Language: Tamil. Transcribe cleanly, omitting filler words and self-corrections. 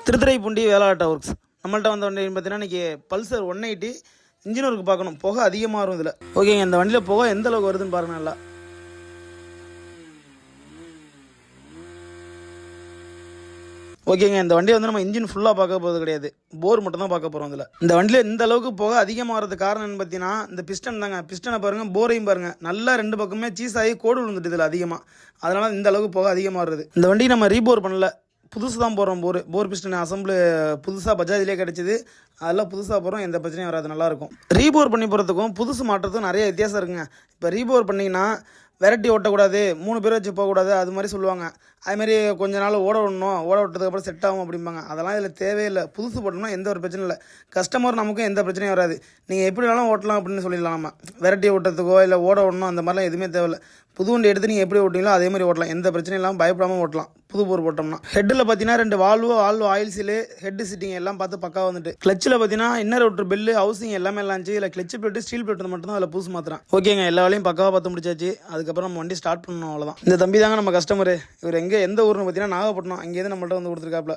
திருத்துறைப்பூண்டி வேலாட்டா ஒர்க்ஸ் நம்மள்ட்ட வந்த வண்டி பார்த்தீங்கன்னா இன்றைக்கி பல்சர் 180 இன்ஜின் ஒர்க்கு பார்க்கணும். புகை அதிகமாக வரும் இதில். ஓகேங்க, இந்த வண்டியில் புகை எந்த அளவுக்கு வருதுன்னு பாருங்கள். நல்லா ஓகேங்க, இந்த வண்டியை வந்து நம்ம இன்ஜின் ஃபுல்லாக பார்க்க போகிறது கிடையாது, போர் மட்டும் தான் பார்க்க போகிறோம். இதில் இந்த வண்டியில் இந்த அளவுக்கு புகை அதிகமாக வரதுக்கு காரணம் என்ன பார்த்தீங்கன்னா இந்த பிஸ்டன் தாங்க. பிஸ்டனை பாருங்கள், போரையும் பாருங்கள், நல்லா ரெண்டு பக்கமே சீஸ் ஆகி கோடு விழுந்துட்டு இதில் அதிகமாக. அதனால் இந்த அளவுக்கு புகை அதிகமாக வருது. இந்த வண்டி நம்ம ரீபோர் பண்ணல, புதுசு தான் போடுறோம். போர் பிஸ்டன் அசம்பிள் புதுசாக பஜாஜ்லேயே கிடச்சிது. அதெல்லாம் புதுசாக போகிறோம், எந்த பிரச்சனையும் வராது, நல்லாயிருக்கும். ரீபோர் பண்ணி போகிறதுக்கும் புதுசு மாட்டுறதுக்கும் நிறைய வித்தியாசம் இருக்குங்க. இப்போ ரீபோர் பண்ணிங்கன்னா வெரைட்டி ஓட்டக்கூடாது, 3 பேர் வச்சு போகக்கூடாது, அது மாதிரி சொல்லுவாங்க. அதுமாதிரி கொஞ்ச நாள் ஓட விட்டதுக்கப்புறம் செட் ஆகும் அப்படிம்பாங்க. அதெல்லாம் இதில் தேவையில்லை. புதுசு போட்டோம்னா எந்த ஒரு பிரச்சனையும் இல்லை. கஸ்டமர் நமக்கும் எந்த பிரச்சனையும் வராது. நீங்கள் எப்படி வேணாலும் ஓட்டலாம் அப்படின்னு சொல்லிடலாம். நம்ம வெரைட்டி ஓட்டுறதுக்கோ இல்லை ஓட விடணும் அந்த மாதிரிலாம் எதுவுமே தேவையில்லை. புது வண்டி எடுத்து நீங்கள் எப்படி ஓட்டிங்களோ அதே மாதிரி ஓட்டலாம், எந்த பிரச்சனையும் இல்லாமல் பயப்படாமல் ஓட்டலாம். புது போர் போட்டோம்னா ஹெட்டில் பார்த்தீங்கன்னா 2 valve oil seal, head sitting எல்லாம் பார்த்து பக்கா வந்துட்டு. கிளச்சில் பார்த்தீங்கன்னா இன்னர் அவுட்டர் பெல்லு, ஹவுசிங் எல்லாமே எல்லாம் இருந்துச்சு. இல்லை கிளச்சு பிளேட்டு, ஸ்டீல் பிளேட் மட்டும் தான் அதில் புதுசு மாத்திரம். ஓகேங்க, எல்லா வேலையும் பக்காவாக பார்த்து முடிச்சாச்சு. அதுக்கப்புறம் நம்ம வண்டி ஸ்டார்ட் பண்ணணும், அவ்வளோதான். இந்த தம்பி தாங்க நம்ம கஸ்டமர். இவர் எந்த ஊர்னு பார்த்தீங்கன்னா நாகப்பட்டினம். அங்கேருந்து நம்மள்ட்ட வந்து கொடுத்துருக்காப்ல.